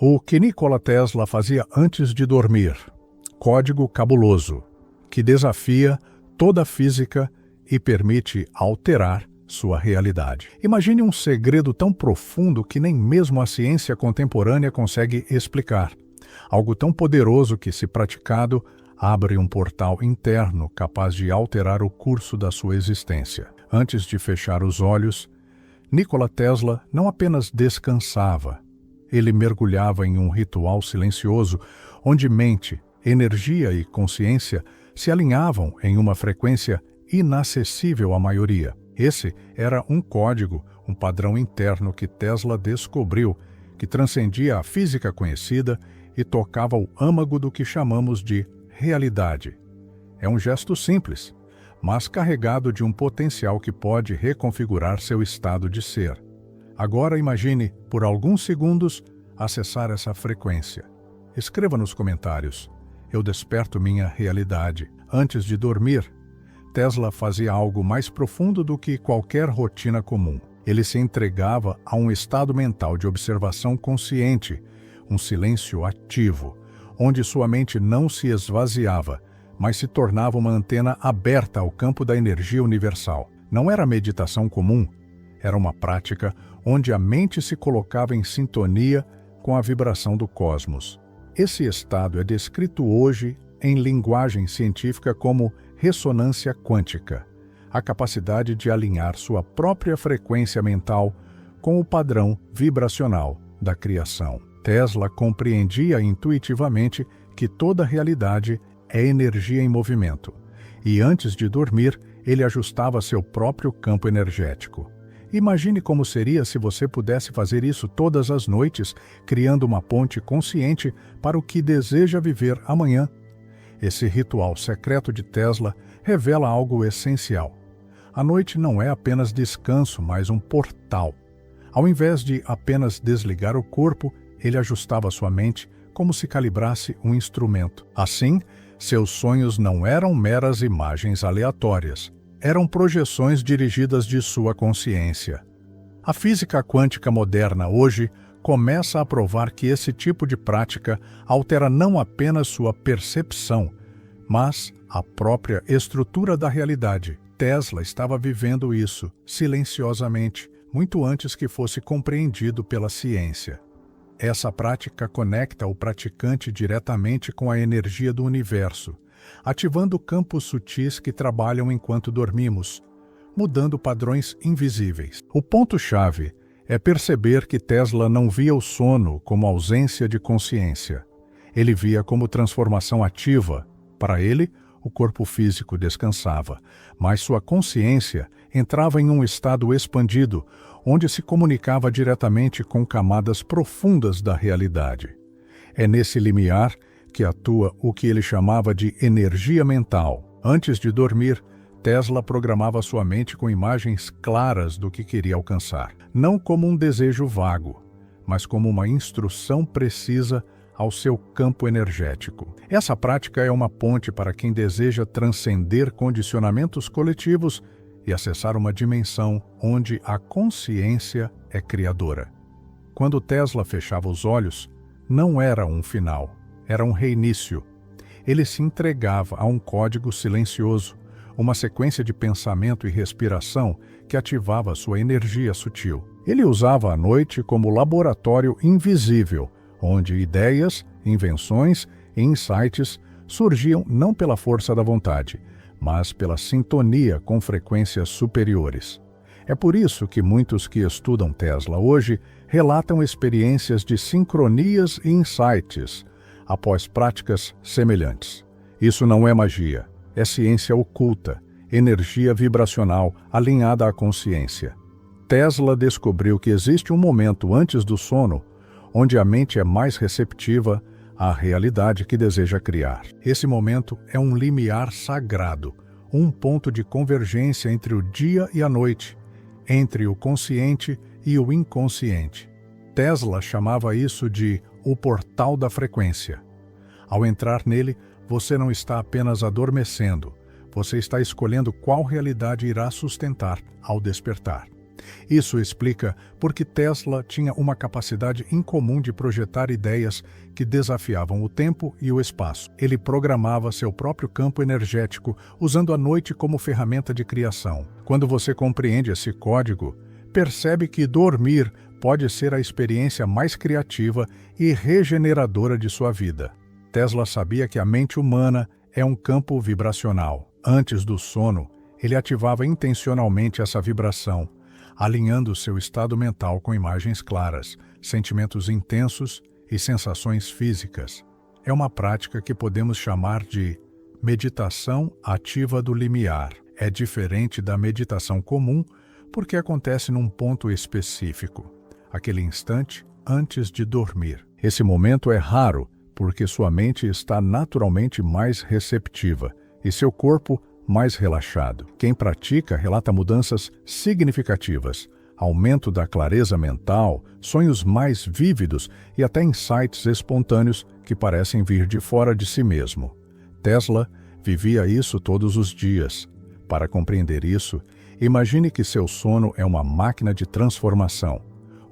O que Nikola Tesla fazia antes de dormir. Código cabuloso, que desafia toda a física e permite alterar sua realidade. Imagine um segredo tão profundo que nem mesmo a ciência contemporânea consegue explicar. Algo tão poderoso que, se praticado, abre um portal interno capaz de alterar o curso da sua existência. Antes de fechar os olhos, Nikola Tesla não apenas descansava, ele mergulhava em um ritual silencioso onde mente, energia e consciência se alinhavam em uma frequência inacessível à maioria. Esse era um código, um padrão interno que Tesla descobriu, que transcendia a física conhecida e tocava o âmago do que chamamos de realidade. É um gesto simples, mas carregado de um potencial que pode reconfigurar seu estado de ser. Agora imagine, por alguns segundos, acessar essa frequência. Escreva nos comentários: eu desperto minha realidade. Antes de dormir, Tesla fazia algo mais profundo do que qualquer rotina comum. Ele se entregava a um estado mental de observação consciente, um silêncio ativo, onde sua mente não se esvaziava, mas se tornava uma antena aberta ao campo da energia universal. Não era meditação comum, era uma prática onde a mente se colocava em sintonia com a vibração do cosmos. Esse estado é descrito hoje em linguagem científica como ressonância quântica, a capacidade de alinhar sua própria frequência mental com o padrão vibracional da criação. Tesla compreendia intuitivamente que toda realidade é energia em movimento, e antes de dormir, ele ajustava seu próprio campo energético. Imagine como seria se você pudesse fazer isso todas as noites, criando uma ponte consciente para o que deseja viver amanhã. Esse ritual secreto de Tesla revela algo essencial. A noite não é apenas descanso, mas um portal. Ao invés de apenas desligar o corpo, ele ajustava sua mente como se calibrasse um instrumento. Assim, seus sonhos não eram meras imagens aleatórias. Eram projeções dirigidas de sua consciência. A física quântica moderna hoje começa a provar que esse tipo de prática altera não apenas sua percepção, mas a própria estrutura da realidade. Tesla estava vivendo isso silenciosamente, muito antes que fosse compreendido pela ciência. Essa prática conecta o praticante diretamente com a energia do universo, ativando campos sutis que trabalham enquanto dormimos, mudando padrões invisíveis. O ponto-chave é perceber que Tesla não via o sono como ausência de consciência. Ele via como transformação ativa. Para ele, o corpo físico descansava, mas sua consciência entrava em um estado expandido, onde se comunicava diretamente com camadas profundas da realidade. É nesse limiar que atua o que ele chamava de energia mental. Antes de dormir, Tesla programava sua mente com imagens claras do que queria alcançar, não como um desejo vago, mas como uma instrução precisa ao seu campo energético. Essa prática é uma ponte para quem deseja transcender condicionamentos coletivos e acessar uma dimensão onde a consciência é criadora. Quando Tesla fechava os olhos, não era um final, era um reinício. Ele se entregava a um código silencioso, uma sequência de pensamento e respiração que ativava sua energia sutil. Ele usava a noite como laboratório invisível, onde ideias, invenções e insights surgiam não pela força da vontade, mas pela sintonia com frequências superiores. É por isso que muitos que estudam Tesla hoje relatam experiências de sincronias e insights após práticas semelhantes. Isso não é magia, é ciência oculta, energia vibracional alinhada à consciência. Tesla descobriu que existe um momento antes do sono onde a mente é mais receptiva à realidade que deseja criar. Esse momento é um limiar sagrado, um ponto de convergência entre o dia e a noite, entre o consciente e o inconsciente. Tesla chamava isso de o portal da frequência. Ao entrar nele, você não está apenas adormecendo, você está escolhendo qual realidade irá sustentar ao despertar. Isso explica por que Tesla tinha uma capacidade incomum de projetar ideias que desafiavam o tempo e o espaço. Ele programava seu próprio campo energético, usando a noite como ferramenta de criação. Quando você compreende esse código, percebe que dormir pode ser a experiência mais criativa e regeneradora de sua vida. Tesla sabia que a mente humana é um campo vibracional. Antes do sono, ele ativava intencionalmente essa vibração, alinhando seu estado mental com imagens claras, sentimentos intensos e sensações físicas. É uma prática que podemos chamar de meditação ativa do limiar. É diferente da meditação comum porque acontece num ponto específico, aquele instante antes de dormir. Esse momento é raro porque sua mente está naturalmente mais receptiva e seu corpo mais relaxado. Quem pratica relata mudanças significativas, aumento da clareza mental, sonhos mais vívidos e até insights espontâneos que parecem vir de fora de si mesmo. Tesla vivia isso todos os dias. Para compreender isso, imagine que seu sono é uma máquina de transformação.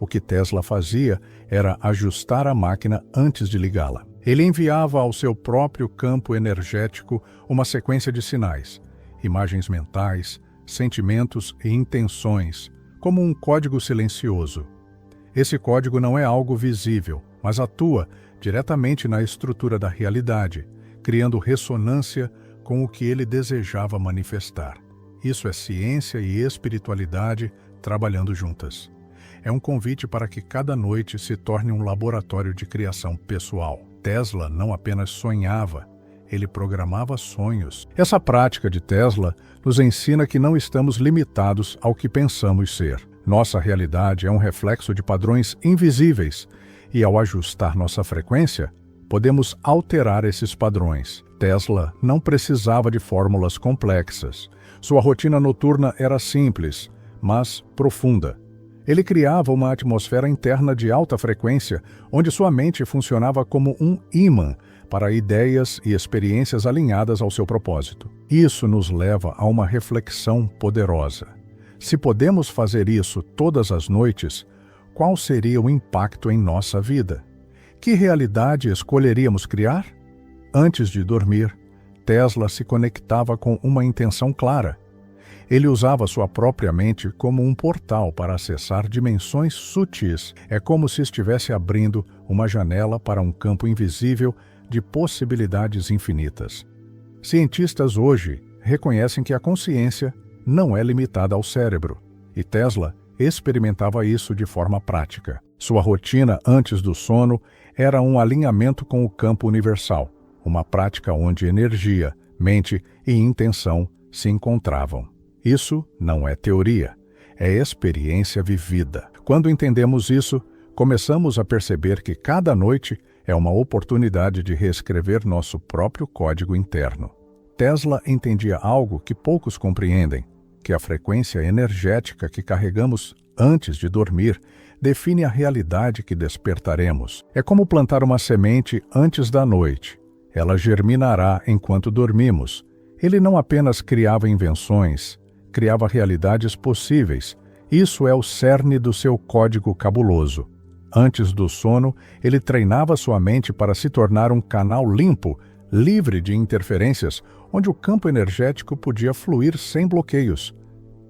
O que Tesla fazia era ajustar a máquina antes de ligá-la. Ele enviava ao seu próprio campo energético uma sequência de sinais, imagens mentais, sentimentos e intenções, como um código silencioso. Esse código não é algo visível, mas atua diretamente na estrutura da realidade, criando ressonância com o que ele desejava manifestar. Isso é ciência e espiritualidade trabalhando juntas. É um convite para que cada noite se torne um laboratório de criação pessoal. Tesla não apenas sonhava, ele programava sonhos. Essa prática de Tesla nos ensina que não estamos limitados ao que pensamos ser. Nossa realidade é um reflexo de padrões invisíveis e, ao ajustar nossa frequência, podemos alterar esses padrões. Tesla não precisava de fórmulas complexas. Sua rotina noturna era simples, mas profunda. Ele criava uma atmosfera interna de alta frequência, onde sua mente funcionava como um ímã para ideias e experiências alinhadas ao seu propósito. Isso nos leva a uma reflexão poderosa. Se podemos fazer isso todas as noites, qual seria o impacto em nossa vida? Que realidade escolheríamos criar? Antes de dormir, Tesla se conectava com uma intenção clara. Ele usava sua própria mente como um portal para acessar dimensões sutis. É como se estivesse abrindo uma janela para um campo invisível de possibilidades infinitas. Cientistas hoje reconhecem que a consciência não é limitada ao cérebro, e Tesla experimentava isso de forma prática. Sua rotina antes do sono era um alinhamento com o campo universal, uma prática onde energia, mente e intenção se encontravam. Isso não é teoria, é experiência vivida. Quando entendemos isso, começamos a perceber que cada noite é uma oportunidade de reescrever nosso próprio código interno. Tesla entendia algo que poucos compreendem, que a frequência energética que carregamos antes de dormir define a realidade que despertaremos. É como plantar uma semente antes da noite. Ela germinará enquanto dormimos. Ele não apenas criava invenções, criava realidades possíveis. Isso é o cerne do seu código cabuloso. Antes do sono, ele treinava sua mente para se tornar um canal limpo, livre de interferências, onde o campo energético podia fluir sem bloqueios.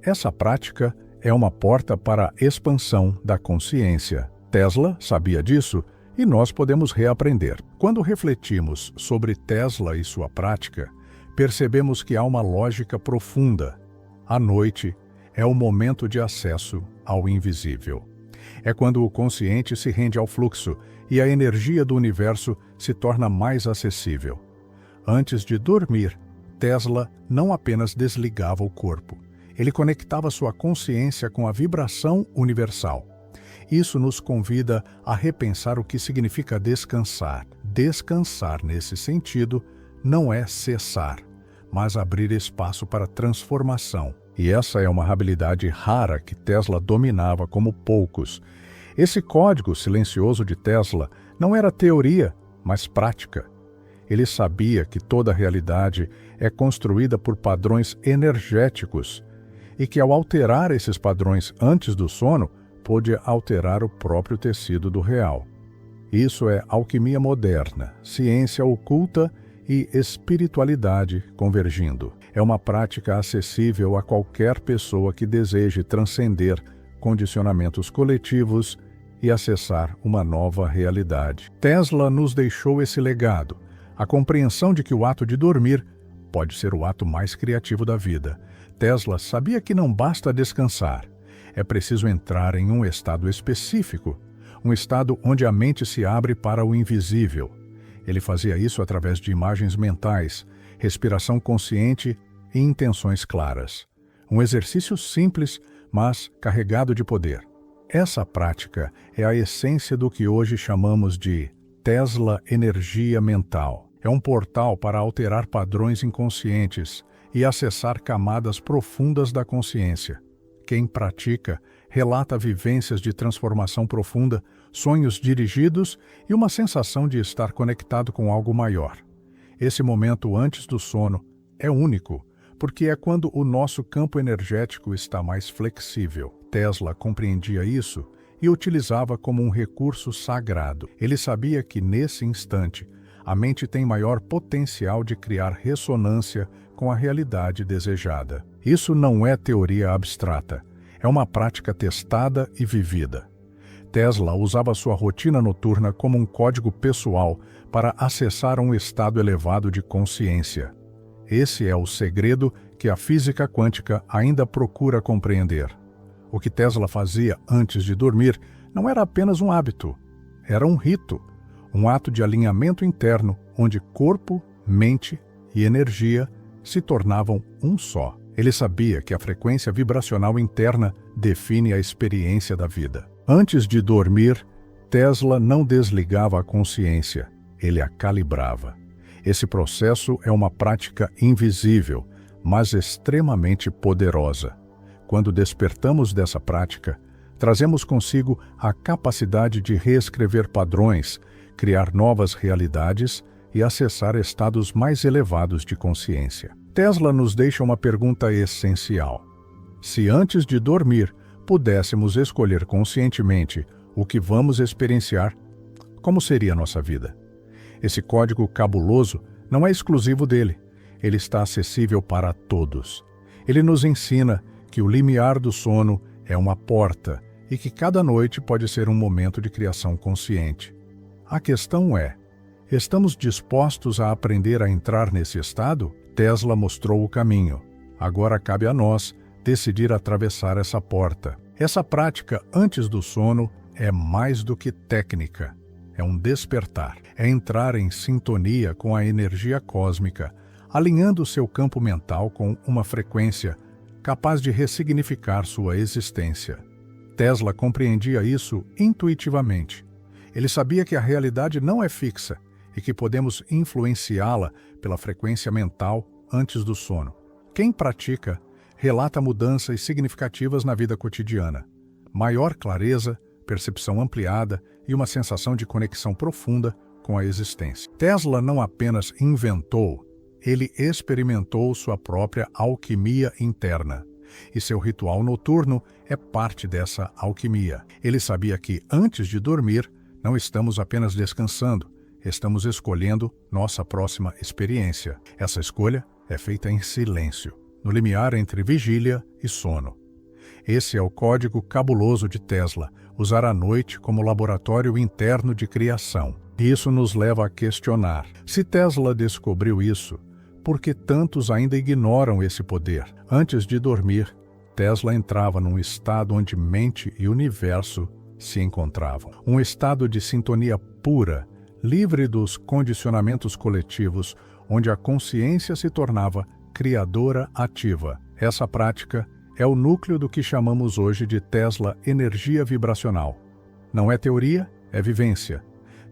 Essa prática é uma porta para a expansão da consciência. Tesla sabia disso e nós podemos reaprender. Quando refletimos sobre Tesla e sua prática, percebemos que há uma lógica profunda. A noite é o momento de acesso ao invisível. É quando o consciente se rende ao fluxo e a energia do universo se torna mais acessível. Antes de dormir, Tesla não apenas desligava o corpo, ele conectava sua consciência com a vibração universal. Isso nos convida a repensar o que significa descansar. Descansar, nesse sentido, não é cessar, mas abrir espaço para transformação. E essa é uma habilidade rara que Tesla dominava como poucos. Esse código silencioso de Tesla não era teoria, mas prática. Ele sabia que toda a realidade é construída por padrões energéticos. e que ao alterar esses padrões antes do sono, pôde alterar o próprio tecido do real. Isso é alquimia moderna, ciência oculta e espiritualidade convergindo. É uma prática acessível a qualquer pessoa que deseje transcender condicionamentos coletivos e acessar uma nova realidade. Tesla nos deixou esse legado, a compreensão de que o ato de dormir pode ser o ato mais criativo da vida. Tesla sabia que não basta descansar, é preciso entrar em um estado específico, um estado onde a mente se abre para o invisível. Ele fazia isso através de imagens mentais, respiração consciente e intenções claras. Um exercício simples, mas carregado de poder. Essa prática é a essência do que hoje chamamos de Tesla Energia Mental. É um portal para alterar padrões inconscientes e acessar camadas profundas da consciência. Quem pratica relata vivências de transformação profunda, sonhos dirigidos e uma sensação de estar conectado com algo maior. Esse momento antes do sono é único, porque é quando o nosso campo energético está mais flexível. Tesla compreendia isso e utilizava como um recurso sagrado. Ele sabia que, nesse instante, a mente tem maior potencial de criar ressonância com a realidade desejada. Isso não é teoria abstrata, é uma prática testada e vivida. Tesla usava sua rotina noturna como um código pessoal para acessar um estado elevado de consciência. Esse é o segredo que a física quântica ainda procura compreender. O que Tesla fazia antes de dormir não era apenas um hábito, era um rito, um ato de alinhamento interno onde corpo, mente e energia se tornavam um só. Ele sabia que a frequência vibracional interna define a experiência da vida. Antes de dormir, Tesla não desligava a consciência, ele a calibrava. Esse processo é uma prática invisível, mas extremamente poderosa. Quando despertamos dessa prática, trazemos consigo a capacidade de reescrever padrões, criar novas realidades e acessar estados mais elevados de consciência. Tesla nos deixa uma pergunta essencial. Se antes de dormir pudéssemos escolher conscientemente o que vamos experienciar, como seria a nossa vida? Esse código cabuloso não é exclusivo dele, ele está acessível para todos. Ele nos ensina que o limiar do sono é uma porta e que cada noite pode ser um momento de criação consciente. A questão é, estamos dispostos a aprender a entrar nesse estado? Tesla mostrou o caminho. Agora cabe a nós decidir atravessar essa porta. Essa prática antes do sono é mais do que técnica. É um despertar. É entrar em sintonia com a energia cósmica, alinhando seu campo mental com uma frequência capaz de ressignificar sua existência. Tesla compreendia isso intuitivamente. Ele sabia que a realidade não é fixa e que podemos influenciá-la pela frequência mental antes do sono. Quem pratica relata mudanças significativas na vida cotidiana. Maior clareza, percepção ampliada e uma sensação de conexão profunda com a existência. Tesla não apenas inventou, ele experimentou sua própria alquimia interna. E seu ritual noturno é parte dessa alquimia. Ele sabia que, antes de dormir, não estamos apenas descansando, estamos escolhendo nossa próxima experiência. Essa escolha é feita em silêncio, no limiar entre vigília e sono. Esse é o código cabuloso de Tesla, usar a noite como laboratório interno de criação. E isso nos leva a questionar. Se Tesla descobriu isso, por que tantos ainda ignoram esse poder? Antes de dormir, Tesla entrava num estado onde mente e universo se encontravam. Um estado de sintonia pura, livre dos condicionamentos coletivos, onde a consciência se tornava criadora ativa. Essa prática é o núcleo do que chamamos hoje de Tesla Energia Vibracional. Não é teoria, é vivência.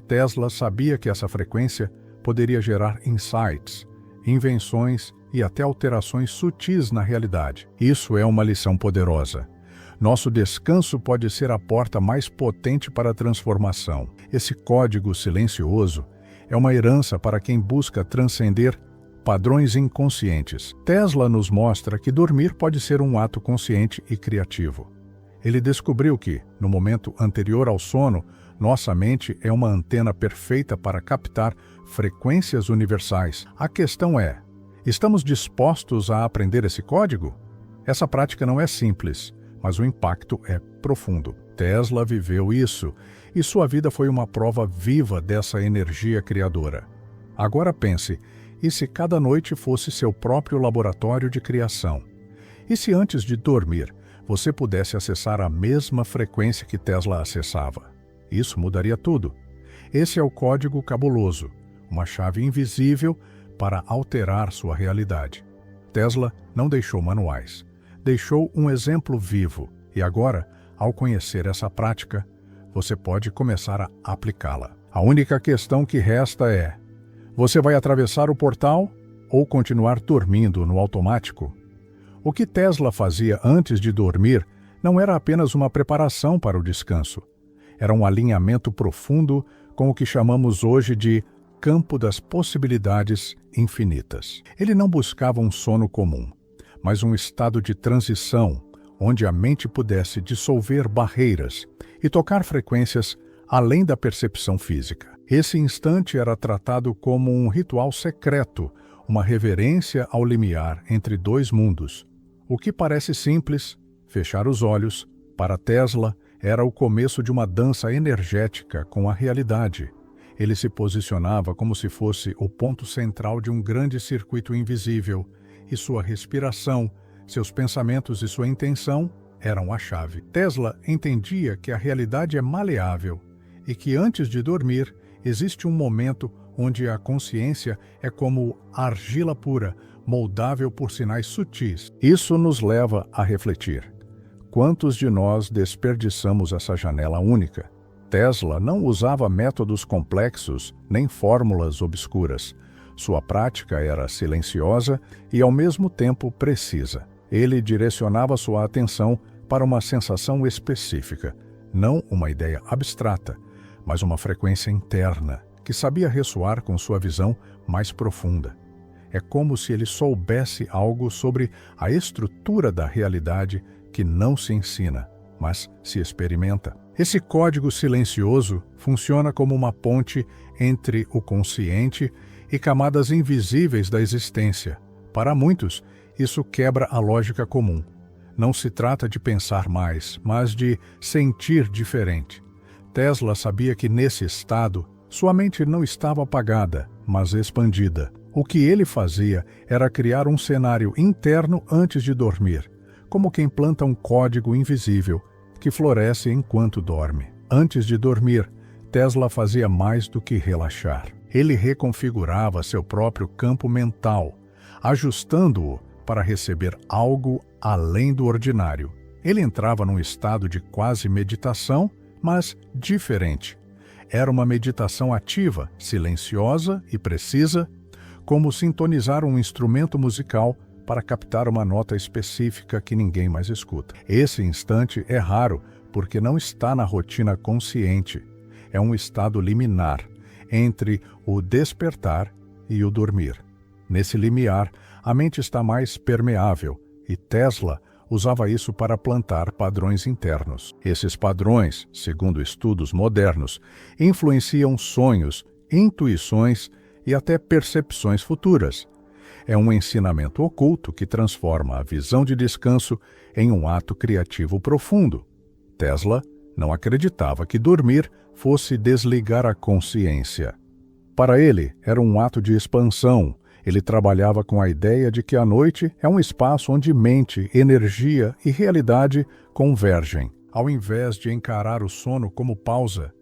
Tesla sabia que essa frequência poderia gerar insights, invenções e até alterações sutis na realidade. Isso é uma lição poderosa. Nosso descanso pode ser a porta mais potente para a transformação. Esse código silencioso é uma herança para quem busca transcender padrões inconscientes. Tesla nos mostra que dormir pode ser um ato consciente e criativo. Ele descobriu que, no momento anterior ao sono, nossa mente é uma antena perfeita para captar frequências universais. A questão é: estamos dispostos a aprender esse código? Essa prática não é simples, mas o impacto é profundo. Tesla viveu isso, e sua vida foi uma prova viva dessa energia criadora. Agora pense, e se cada noite fosse seu próprio laboratório de criação? E se antes de dormir, você pudesse acessar a mesma frequência que Tesla acessava? Isso mudaria tudo. Esse é o código cabuloso, uma chave invisível para alterar sua realidade. Tesla não deixou manuais, deixou um exemplo vivo, e agora, ao conhecer essa prática, você pode começar a aplicá-la. A única questão que resta é: você vai atravessar o portal ou continuar dormindo no automático? O que Tesla fazia antes de dormir não era apenas uma preparação para o descanso. Era um alinhamento profundo com o que chamamos hoje de campo das possibilidades infinitas. Ele não buscava um sono comum, mas um estado de transição onde a mente pudesse dissolver barreiras e tocar frequências além da percepção física. Esse instante era tratado como um ritual secreto, uma reverência ao limiar entre dois mundos. O que parece simples, fechar os olhos, para Tesla era o começo de uma dança energética com a realidade. Ele se posicionava como se fosse o ponto central de um grande circuito invisível, e sua respiração, seus pensamentos e sua intenção eram a chave. Tesla entendia que a realidade é maleável e que antes de dormir existe um momento onde a consciência é como argila pura, moldável por sinais sutis. Isso nos leva a refletir. Quantos de nós desperdiçamos essa janela única? Tesla não usava métodos complexos nem fórmulas obscuras. Sua prática era silenciosa e, ao mesmo tempo, precisa. Ele direcionava sua atenção para uma sensação específica, não uma ideia abstrata, mas uma frequência interna, que sabia ressoar com sua visão mais profunda. É como se ele soubesse algo sobre a estrutura da realidade que não se ensina, mas se experimenta. Esse código silencioso funciona como uma ponte entre o consciente e camadas invisíveis da existência. Para muitos, isso quebra a lógica comum. Não se trata de pensar mais, mas de sentir diferente. Tesla sabia que nesse estado, sua mente não estava apagada, mas expandida. O que ele fazia era criar um cenário interno antes de dormir, como quem planta um código invisível que floresce enquanto dorme. Antes de dormir, Tesla fazia mais do que relaxar. Ele reconfigurava seu próprio campo mental, ajustando-o para receber algo além do ordinário. Ele entrava num estado de quase meditação, mas diferente. Era uma meditação ativa, silenciosa e precisa, como sintonizar um instrumento musical para captar uma nota específica que ninguém mais escuta. Esse instante é raro porque não está na rotina consciente. É um estado liminar entre o despertar e o dormir. Nesse limiar, a mente está mais permeável e Tesla usava isso para plantar padrões internos. Esses padrões, segundo estudos modernos, influenciam sonhos, intuições e até percepções futuras. É um ensinamento oculto que transforma a visão de descanso em um ato criativo profundo. Tesla não acreditava que dormir fosse desligar a consciência. Para ele, era um ato de expansão. Ele trabalhava com a ideia de que a noite é um espaço onde mente, energia e realidade convergem. Ao invés de encarar o sono como pausa,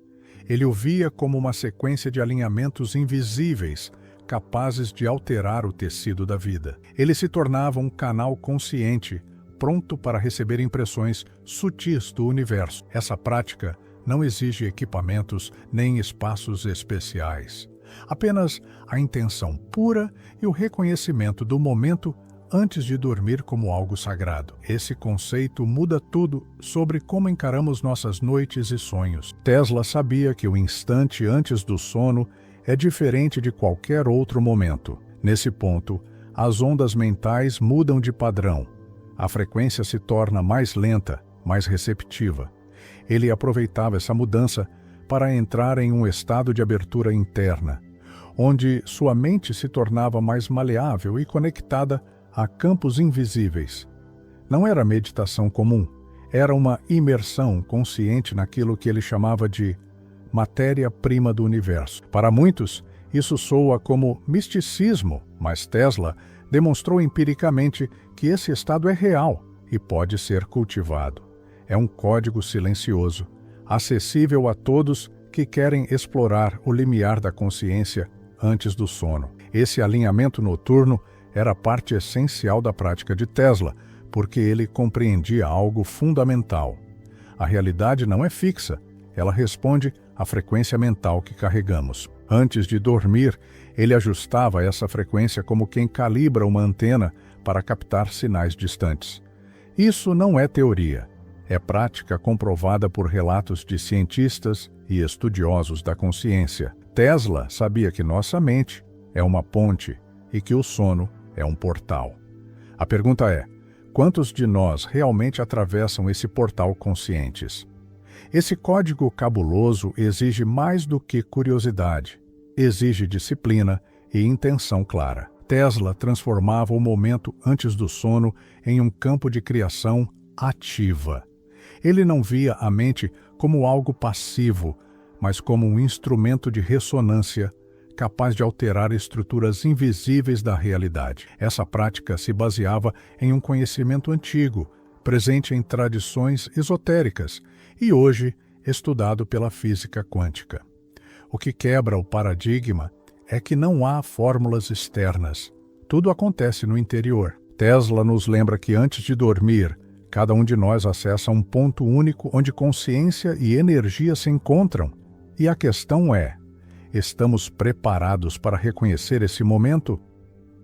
ele o via como uma sequência de alinhamentos invisíveis, capazes de alterar o tecido da vida. Ele se tornava um canal consciente, pronto para receber impressões sutis do universo. Essa prática não exige equipamentos nem espaços especiais. Apenas a intenção pura e o reconhecimento do momento antes de dormir como algo sagrado. Esse conceito muda tudo sobre como encaramos nossas noites e sonhos. Tesla sabia que o instante antes do sono é diferente de qualquer outro momento. Nesse ponto, as ondas mentais mudam de padrão. A frequência se torna mais lenta, mais receptiva. Ele aproveitava essa mudança para entrar em um estado de abertura interna, onde sua mente se tornava mais maleável e conectada a campos invisíveis. Não era meditação comum, era uma imersão consciente naquilo que ele chamava de matéria-prima do universo. Para muitos, isso soa como misticismo, mas Tesla demonstrou empiricamente que esse estado é real e pode ser cultivado. É um código silencioso, acessível a todos que querem explorar o limiar da consciência antes do sono. Esse alinhamento noturno era parte essencial da prática de Tesla, porque ele compreendia algo fundamental. A realidade não é fixa, ela responde à frequência mental que carregamos. Antes de dormir, ele ajustava essa frequência como quem calibra uma antena para captar sinais distantes. Isso não é teoria, é prática comprovada por relatos de cientistas e estudiosos da consciência. Tesla sabia que nossa mente é uma ponte e que o sono é um portal. A pergunta é: quantos de nós realmente atravessam esse portal conscientes? Esse código cabuloso exige mais do que curiosidade, exige disciplina e intenção clara. Tesla transformava o momento antes do sono em um campo de criação ativa. Ele não via a mente como algo passivo, mas como um instrumento de ressonância capaz de alterar estruturas invisíveis da realidade. Essa prática se baseava em um conhecimento antigo, presente em tradições esotéricas e hoje estudado pela física quântica. O que quebra o paradigma é que não há fórmulas externas. Tudo acontece no interior. Tesla nos lembra que antes de dormir, cada um de nós acessa um ponto único onde consciência e energia se encontram. E a questão é: estamos preparados para reconhecer esse momento?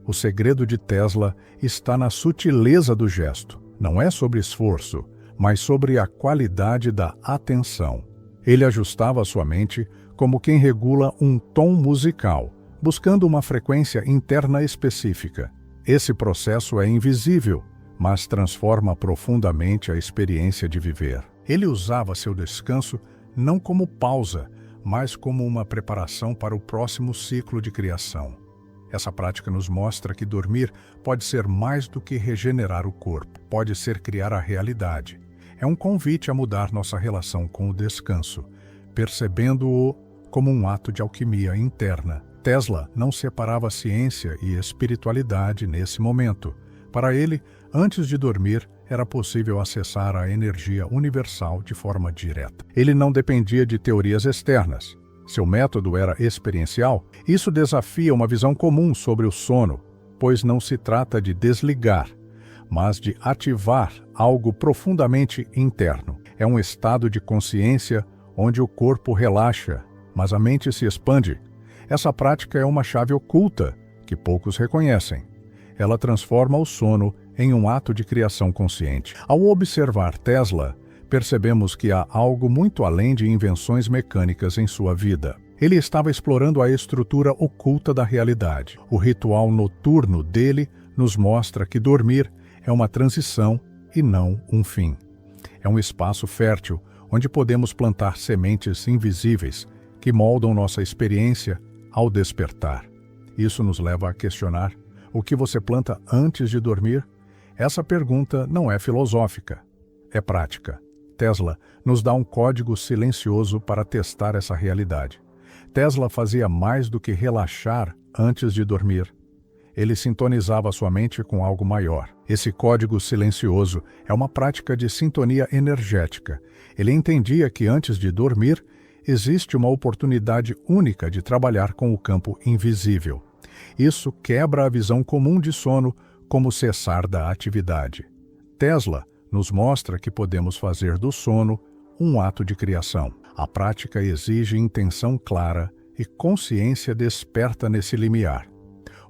O segredo de Tesla está na sutileza do gesto. Não é sobre esforço, mas sobre a qualidade da atenção. Ele ajustava a sua mente como quem regula um tom musical, buscando uma frequência interna específica. Esse processo é invisível, mas transforma profundamente a experiência de viver. Ele usava seu descanso não como pausa, mas como uma preparação para o próximo ciclo de criação. Essa prática nos mostra que dormir pode ser mais do que regenerar o corpo, pode ser criar a realidade. É um convite a mudar nossa relação com o descanso, percebendo-o como um ato de alquimia interna. Tesla não separava ciência e espiritualidade nesse momento. Para ele, antes de dormir, era possível acessar a energia universal de forma direta. Ele não dependia de teorias externas. Seu método era experiencial. Isso desafia uma visão comum sobre o sono, pois não se trata de desligar, mas de ativar algo profundamente interno. É um estado de consciência onde o corpo relaxa, mas a mente se expande. Essa prática é uma chave oculta que poucos reconhecem. Ela transforma o sono em um ato de criação consciente. Ao observar Tesla, percebemos que há algo muito além de invenções mecânicas em sua vida. Ele estava explorando a estrutura oculta da realidade. O ritual noturno dele nos mostra que dormir é uma transição e não um fim. É um espaço fértil onde podemos plantar sementes invisíveis que moldam nossa experiência ao despertar. Isso nos leva a questionar: o que você planta antes de dormir? Essa pergunta não é filosófica, é prática. Tesla nos dá um código silencioso para testar essa realidade. Tesla fazia mais do que relaxar antes de dormir. Ele sintonizava sua mente com algo maior. Esse código silencioso é uma prática de sintonia energética. Ele entendia que antes de dormir, existe uma oportunidade única de trabalhar com o campo invisível. Isso quebra a visão comum de sono como cessar da atividade. Tesla nos mostra que podemos fazer do sono um ato de criação. A prática exige intenção clara e consciência desperta nesse limiar,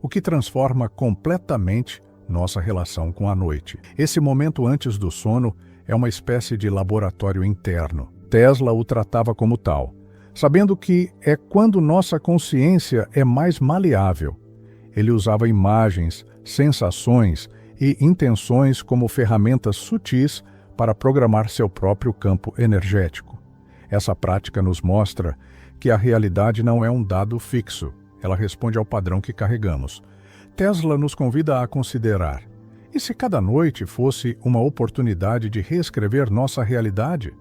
o que transforma completamente nossa relação com a noite. Esse momento antes do sono é uma espécie de laboratório interno. Tesla o tratava como tal, sabendo que é quando nossa consciência é mais maleável. Ele usava imagens, sensações e intenções como ferramentas sutis para programar seu próprio campo energético. Essa prática nos mostra que a realidade não é um dado fixo, ela responde ao padrão que carregamos. Tesla nos convida a considerar: e se cada noite fosse uma oportunidade de reescrever nossa realidade?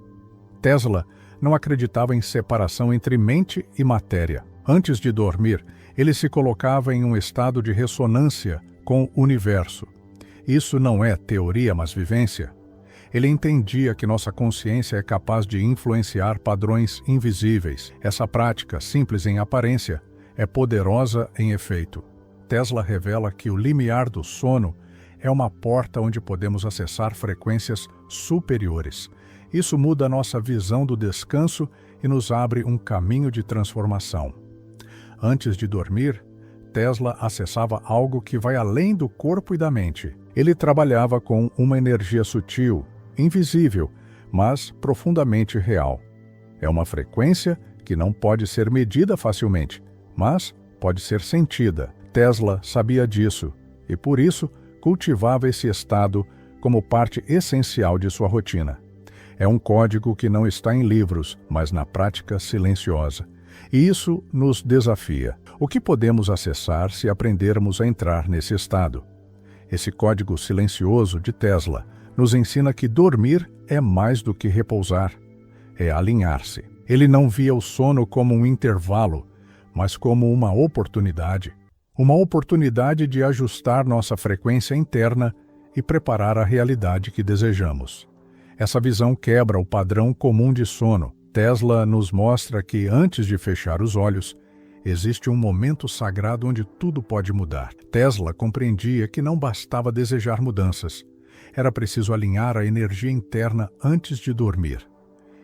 Tesla não acreditava em separação entre mente e matéria. Antes de dormir, ele se colocava em um estado de ressonância com o universo. Isso não é teoria, mas vivência. Ele entendia que nossa consciência é capaz de influenciar padrões invisíveis. Essa prática, simples em aparência, é poderosa em efeito. Tesla revela que o limiar do sono é uma porta onde podemos acessar frequências superiores. Isso muda nossa visão do descanso e nos abre um caminho de transformação. Antes de dormir, Tesla acessava algo que vai além do corpo e da mente. Ele trabalhava com uma energia sutil, invisível, mas profundamente real. É uma frequência que não pode ser medida facilmente, mas pode ser sentida. Tesla sabia disso e, por isso, cultivava esse estado como parte essencial de sua rotina. É um código que não está em livros, mas na prática silenciosa. E isso nos desafia. O que podemos acessar se aprendermos a entrar nesse estado? Esse código silencioso de Tesla nos ensina que dormir é mais do que repousar, é alinhar-se. Ele não via o sono como um intervalo, mas como uma oportunidade. Uma oportunidade de ajustar nossa frequência interna e preparar a realidade que desejamos. Essa visão quebra o padrão comum de sono. Tesla nos mostra que, antes de fechar os olhos, existe um momento sagrado onde tudo pode mudar. Tesla compreendia que não bastava desejar mudanças. Era preciso alinhar a energia interna antes de dormir.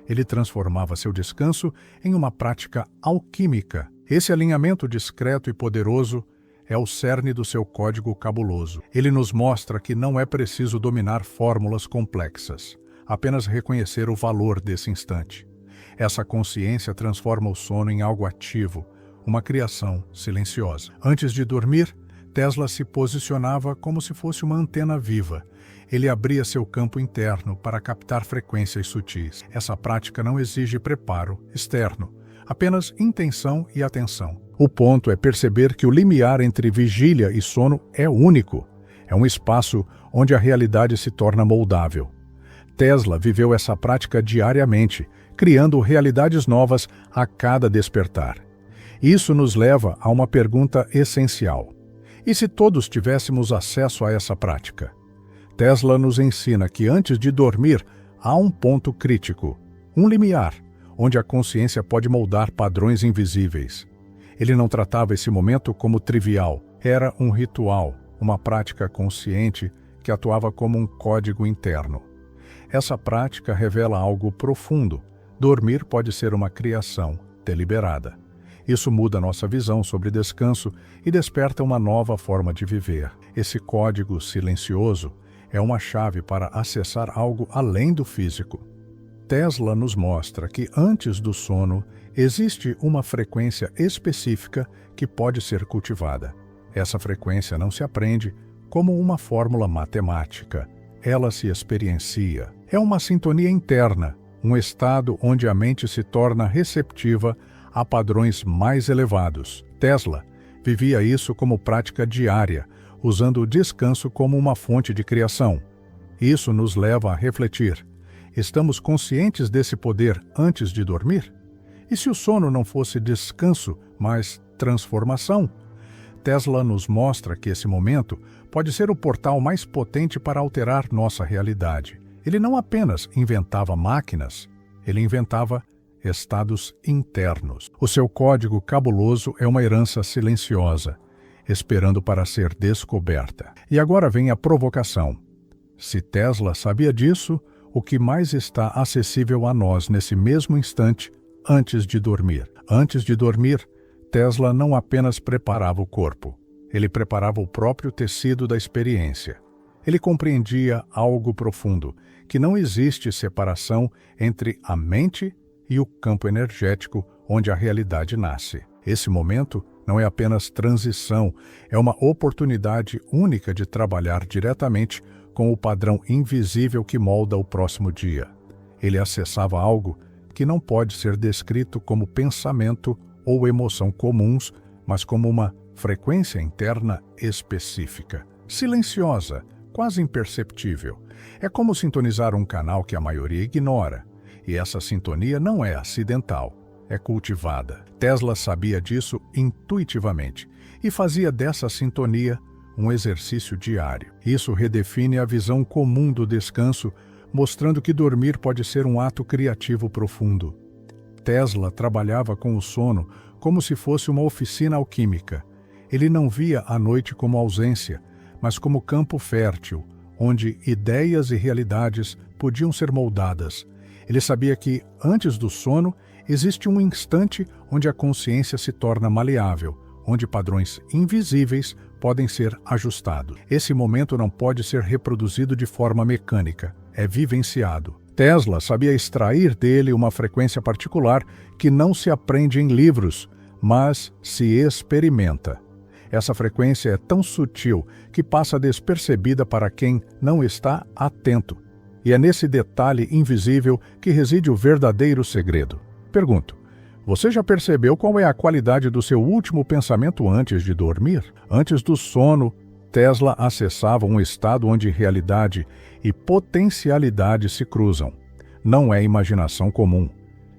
Ele transformava seu descanso em uma prática alquímica. Esse alinhamento discreto e poderoso é o cerne do seu código cabuloso. Ele nos mostra que não é preciso dominar fórmulas complexas, apenas reconhecer o valor desse instante. Essa consciência transforma o sono em algo ativo, uma criação silenciosa. Antes de dormir, Tesla se posicionava como se fosse uma antena viva. Ele abria seu campo interno para captar frequências sutis. Essa prática não exige preparo externo, apenas intenção e atenção. O ponto é perceber que o limiar entre vigília e sono é único. É um espaço onde a realidade se torna moldável. Tesla viveu essa prática diariamente, criando realidades novas a cada despertar. Isso nos leva a uma pergunta essencial. E se todos tivéssemos acesso a essa prática? Tesla nos ensina que antes de dormir há um ponto crítico, um limiar, onde a consciência pode moldar padrões invisíveis. Ele não tratava esse momento como trivial. Era um ritual, uma prática consciente que atuava como um código interno. Essa prática revela algo profundo. Dormir pode ser uma criação deliberada. Isso muda nossa visão sobre descanso e desperta uma nova forma de viver. Esse código silencioso é uma chave para acessar algo além do físico. Tesla nos mostra que antes do sono existe uma frequência específica que pode ser cultivada. Essa frequência não se aprende como uma fórmula matemática. Ela se experiencia. É uma sintonia interna, um estado onde a mente se torna receptiva a padrões mais elevados. Tesla vivia isso como prática diária, usando o descanso como uma fonte de criação. Isso nos leva a refletir. Estamos conscientes desse poder antes de dormir? E se o sono não fosse descanso, mas transformação? Tesla nos mostra que esse momento pode ser o portal mais potente para alterar nossa realidade. Ele não apenas inventava máquinas, ele inventava estados internos. O seu código cabuloso é uma herança silenciosa, esperando para ser descoberta. E agora vem a provocação. Se Tesla sabia disso, o que mais está acessível a nós nesse mesmo instante, antes de dormir? Antes de dormir, Tesla não apenas preparava o corpo, ele preparava o próprio tecido da experiência. Ele compreendia algo profundo, que não existe separação entre a mente e o campo energético onde a realidade nasce. Esse momento Não é apenas transição, é uma oportunidade única de trabalhar diretamente com o padrão invisível que molda o próximo dia. Ele acessava algo que não pode ser descrito como pensamento ou emoção comuns, mas como uma frequência interna específica, silenciosa, quase imperceptível. É como sintonizar um canal que a maioria ignora, e essa sintonia não é acidental, é cultivada. Tesla sabia disso intuitivamente e fazia dessa sintonia um exercício diário. Isso redefine a visão comum do descanso, mostrando que dormir pode ser um ato criativo profundo. Tesla trabalhava com o sono como se fosse uma oficina alquímica. Ele não via a noite como ausência, mas como campo fértil, onde ideias e realidades podiam ser moldadas. Ele sabia que, antes do sono, existe um instante onde a consciência se torna maleável, onde padrões invisíveis podem ser ajustados. Esse momento não pode ser reproduzido de forma mecânica, é vivenciado. Tesla sabia extrair dele uma frequência particular que não se aprende em livros, mas se experimenta. Essa frequência é tão sutil que passa despercebida para quem não está atento. E é nesse detalhe invisível que reside o verdadeiro segredo. Pergunto, você já percebeu qual é a qualidade do seu último pensamento antes de dormir? Antes do sono, Tesla acessava um estado onde realidade e potencialidade se cruzam. Não é imaginação comum.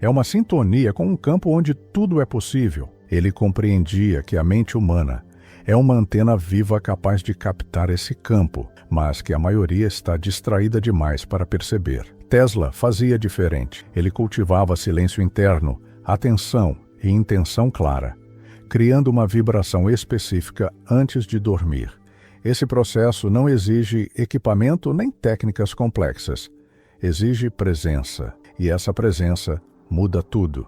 É uma sintonia com um campo onde tudo é possível. Ele compreendia que a mente humana é uma antena viva capaz de captar esse campo, mas que a maioria está distraída demais para perceber. Tesla fazia diferente. Ele cultivava silêncio interno, atenção e intenção clara, criando uma vibração específica antes de dormir. Esse processo não exige equipamento nem técnicas complexas. Exige presença, e essa presença muda tudo.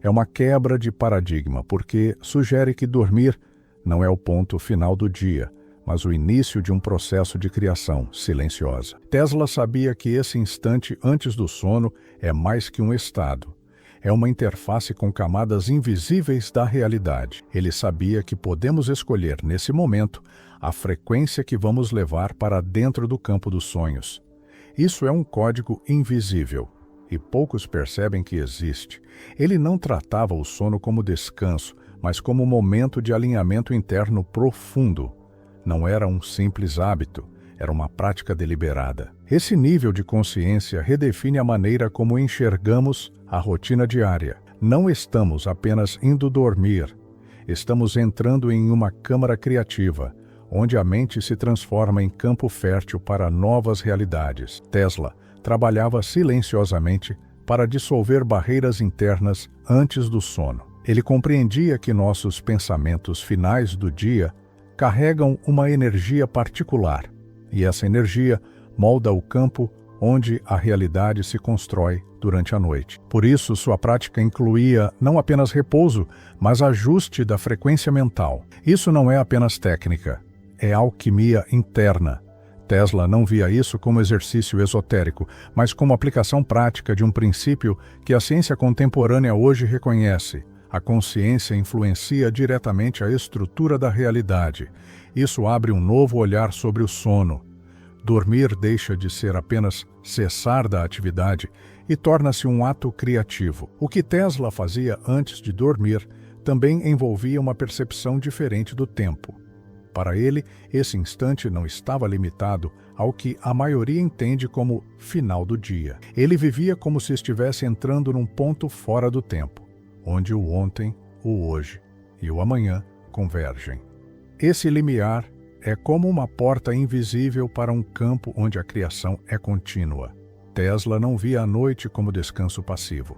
É uma quebra de paradigma, porque sugere que dormir não é o ponto final do dia, mas o início de um processo de criação silenciosa. Tesla sabia que esse instante antes do sono é mais que um estado. É uma interface com camadas invisíveis da realidade. Ele sabia que podemos escolher, nesse momento, a frequência que vamos levar para dentro do campo dos sonhos. Isso é um código invisível, e poucos percebem que existe. Ele não tratava o sono como descanso, mas como um momento de alinhamento interno profundo. Não era um simples hábito, era uma prática deliberada. Esse nível de consciência redefine a maneira como enxergamos a rotina diária. Não estamos apenas indo dormir, estamos entrando em uma câmara criativa, onde a mente se transforma em campo fértil para novas realidades. Tesla trabalhava silenciosamente para dissolver barreiras internas antes do sono. Ele compreendia que nossos pensamentos finais do dia carregam uma energia particular, e essa energia molda o campo onde a realidade se constrói durante a noite. Por isso, sua prática incluía não apenas repouso, mas ajuste da frequência mental. Isso não é apenas técnica, é alquimia interna. Tesla não via isso como exercício esotérico, mas como aplicação prática de um princípio que a ciência contemporânea hoje reconhece. A consciência influencia diretamente a estrutura da realidade. Isso abre um novo olhar sobre o sono. Dormir deixa de ser apenas cessar da atividade e torna-se um ato criativo. O que Tesla fazia antes de dormir também envolvia uma percepção diferente do tempo. Para ele, esse instante não estava limitado ao que a maioria entende como final do dia. Ele vivia como se estivesse entrando num ponto fora do tempo, onde o ontem, o hoje e o amanhã convergem. Esse limiar é como uma porta invisível para um campo onde a criação é contínua. Tesla não via a noite como descanso passivo.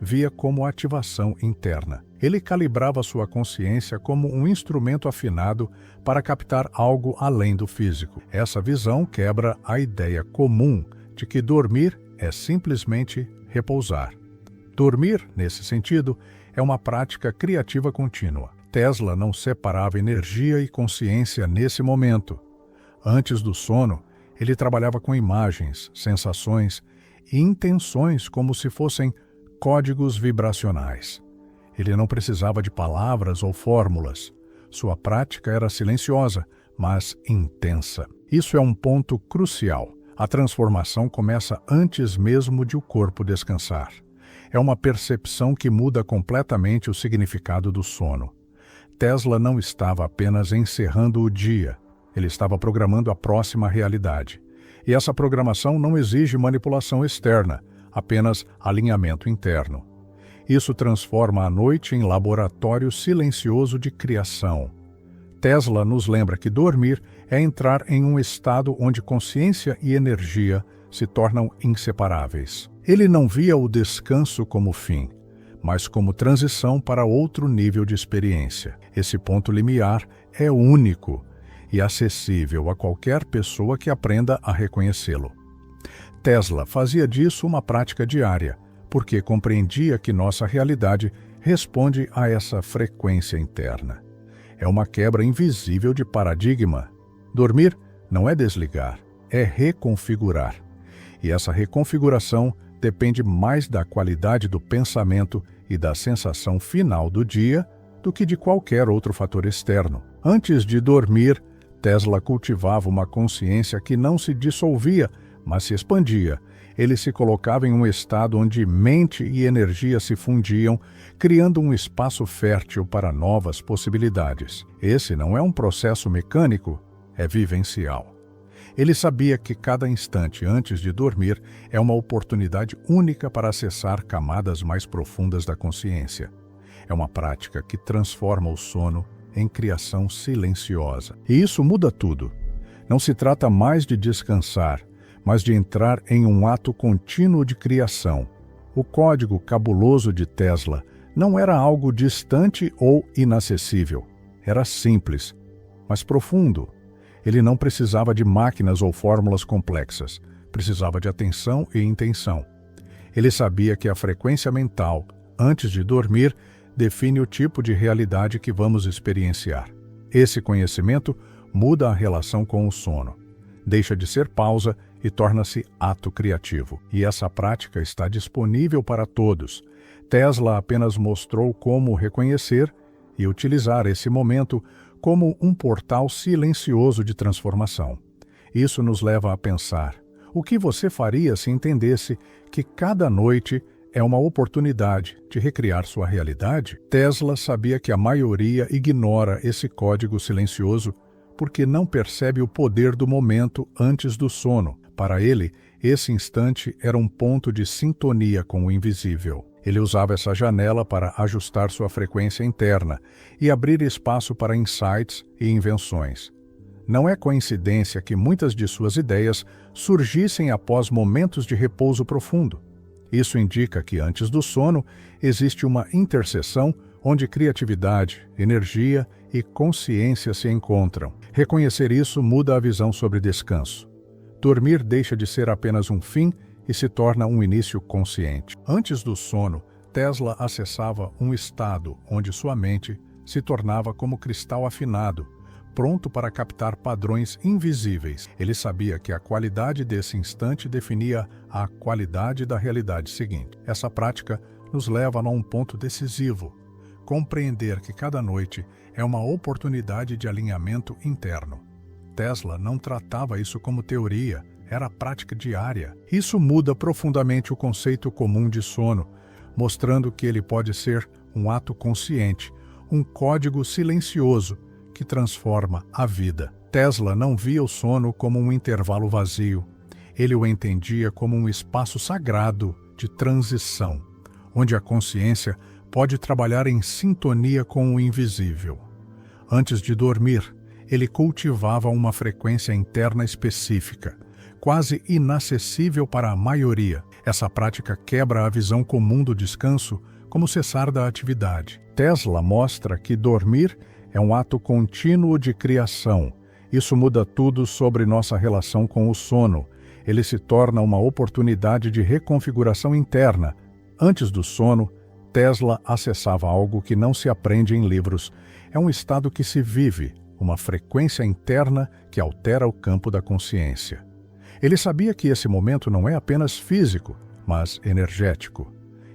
Via como ativação interna. Ele calibrava sua consciência como um instrumento afinado para captar algo além do físico. Essa visão quebra a ideia comum de que dormir é simplesmente repousar. Dormir, nesse sentido, é uma prática criativa contínua. Tesla não separava energia e consciência nesse momento. Antes do sono, ele trabalhava com imagens, sensações e intenções como se fossem códigos vibracionais. Ele não precisava de palavras ou fórmulas. Sua prática era silenciosa, mas intensa. Isso é um ponto crucial. A transformação começa antes mesmo de o corpo descansar. É uma percepção que muda completamente o significado do sono. Tesla não estava apenas encerrando o dia, ele estava programando a próxima realidade. E essa programação não exige manipulação externa, apenas alinhamento interno. Isso transforma a noite em laboratório silencioso de criação. Tesla nos lembra que dormir é entrar em um estado onde consciência e energia se tornam inseparáveis. Ele não via o descanso como fim, mas como transição para outro nível de experiência. Esse ponto limiar é único e acessível a qualquer pessoa que aprenda a reconhecê-lo. Tesla fazia disso uma prática diária, porque compreendia que nossa realidade responde a essa frequência interna. É uma quebra invisível de paradigma. Dormir não é desligar, é reconfigurar. E essa reconfiguração depende mais da qualidade do pensamento e da sensação final do dia do que de qualquer outro fator externo. Antes de dormir, Tesla cultivava uma consciência que não se dissolvia, mas se expandia. Ele se colocava em um estado onde mente e energia se fundiam, criando um espaço fértil para novas possibilidades. Esse não é um processo mecânico, é vivencial. Ele sabia que cada instante antes de dormir é uma oportunidade única para acessar camadas mais profundas da consciência. É uma prática que transforma o sono em criação silenciosa. E isso muda tudo. Não se trata mais de descansar, mas de entrar em um ato contínuo de criação. O código cabuloso de Tesla não era algo distante ou inacessível. Era simples, mas profundo. Ele não precisava de máquinas ou fórmulas complexas. Precisava de atenção e intenção. Ele sabia que a frequência mental, antes de dormir, define o tipo de realidade que vamos experienciar. Esse conhecimento muda a relação com o sono. Deixa de ser pausa e torna-se ato criativo. E essa prática está disponível para todos. Tesla apenas mostrou como reconhecer e utilizar esse momento como um portal silencioso de transformação. Isso nos leva a pensar: o que você faria se entendesse que cada noite é uma oportunidade de recriar sua realidade? Tesla sabia que a maioria ignora esse código silencioso porque não percebe o poder do momento antes do sono. Para ele, esse instante era um ponto de sintonia com o invisível. Ele usava essa janela para ajustar sua frequência interna e abrir espaço para insights e invenções. Não é coincidência que muitas de suas ideias surgissem após momentos de repouso profundo. Isso indica que antes do sono existe uma interseção onde criatividade, energia e consciência se encontram. Reconhecer isso muda a visão sobre descanso. Dormir deixa de ser apenas um fim e se torna um início consciente. Antes do sono, Tesla acessava um estado onde sua mente se tornava como cristal afinado, pronto para captar padrões invisíveis. Ele sabia que a qualidade desse instante definia a qualidade da realidade seguinte. Essa prática nos leva a um ponto decisivo: compreender que cada noite é uma oportunidade de alinhamento interno. Tesla não tratava isso como teoria, era prática diária. Isso muda profundamente o conceito comum de sono, mostrando que ele pode ser um ato consciente, um código silencioso que transforma a vida. Tesla não via o sono como um intervalo vazio. Ele o entendia como um espaço sagrado de transição, onde a consciência pode trabalhar em sintonia com o invisível. Antes de dormir, ele cultivava uma frequência interna específica, quase inacessível para a maioria. Essa prática quebra a visão comum do descanso como cessar da atividade. Tesla mostra que dormir é um ato contínuo de criação. Isso muda tudo sobre nossa relação com o sono. Ele se torna uma oportunidade de reconfiguração interna. Antes do sono, Tesla acessava algo que não se aprende em livros. É um estado que se vive, uma frequência interna que altera o campo da consciência. Ele sabia que esse momento não é apenas físico, mas energético.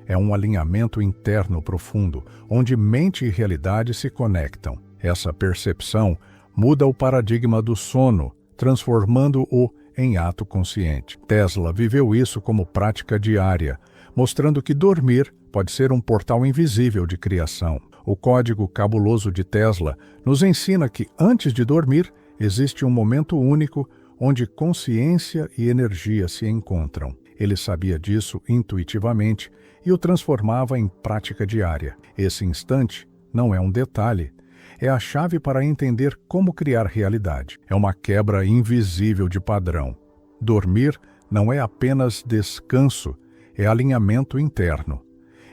É um alinhamento interno profundo, onde mente e realidade se conectam. Essa percepção muda o paradigma do sono, transformando-o em ato consciente. Tesla viveu isso como prática diária, mostrando que dormir pode ser um portal invisível de criação. O código cabuloso de Tesla nos ensina que, antes de dormir, existe um momento único onde consciência e energia se encontram. Ele sabia disso intuitivamente e o transformava em prática diária. Esse instante não é um detalhe, é a chave para entender como criar realidade. É uma quebra invisível de padrão. Dormir não é apenas descanso, é alinhamento interno.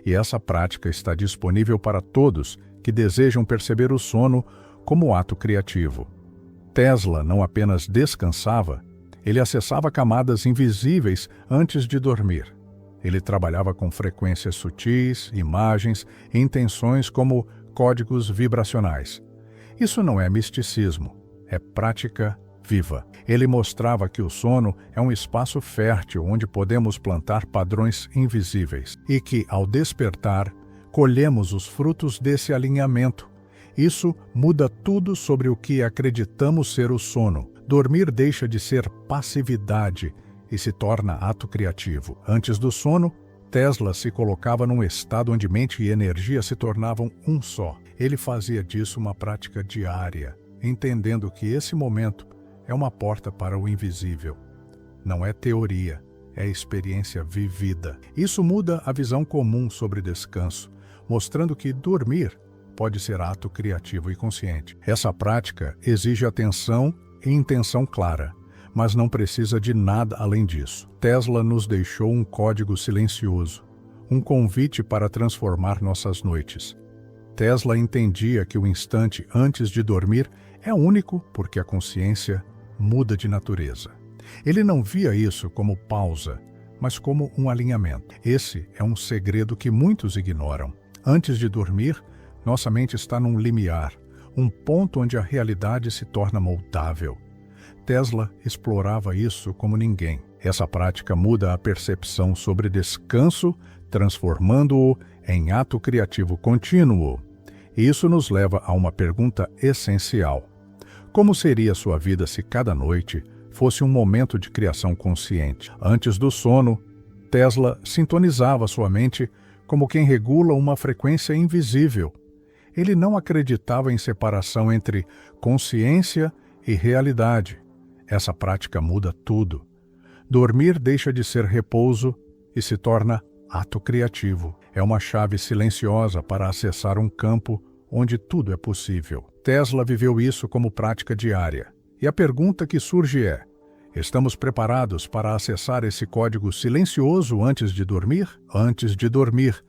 E essa prática está disponível para todos que desejam perceber o sono como ato criativo. Tesla não apenas descansava, ele acessava camadas invisíveis antes de dormir. Ele trabalhava com frequências sutis, imagens e intenções como códigos vibracionais. Isso não é misticismo, é prática viva. Ele mostrava que o sono é um espaço fértil onde podemos plantar padrões invisíveis e que, ao despertar, colhemos os frutos desse alinhamento. Isso muda tudo sobre o que acreditamos ser o sono. Dormir deixa de ser passividade e se torna ato criativo. Antes do sono, Tesla se colocava num estado onde mente e energia se tornavam um só. Ele fazia disso uma prática diária, entendendo que esse momento é uma porta para o invisível. Não é teoria, é experiência vivida. Isso muda a visão comum sobre descanso, mostrando que dormir pode ser ato criativo e consciente. Essa prática exige atenção e intenção clara, mas não precisa de nada além disso. Tesla nos deixou um código silencioso, um convite para transformar nossas noites. Tesla entendia que o instante antes de dormir é único porque a consciência muda de natureza. Ele não via isso como pausa, mas como um alinhamento. Esse é um segredo que muitos ignoram. Antes de dormir, nossa mente está num limiar, um ponto onde a realidade se torna moldável. Tesla explorava isso como ninguém. Essa prática muda a percepção sobre descanso, transformando-o em ato criativo contínuo. Isso nos leva a uma pergunta essencial. Como seria sua vida se cada noite fosse um momento de criação consciente? Antes do sono, Tesla sintonizava sua mente como quem regula uma frequência invisível. Ele não acreditava em separação entre consciência e realidade. Essa prática muda tudo. Dormir deixa de ser repouso e se torna ato criativo. É uma chave silenciosa para acessar um campo onde tudo é possível. Tesla viveu isso como prática diária. E a pergunta que surge é: estamos preparados para acessar esse código silencioso antes de dormir? Antes de dormir,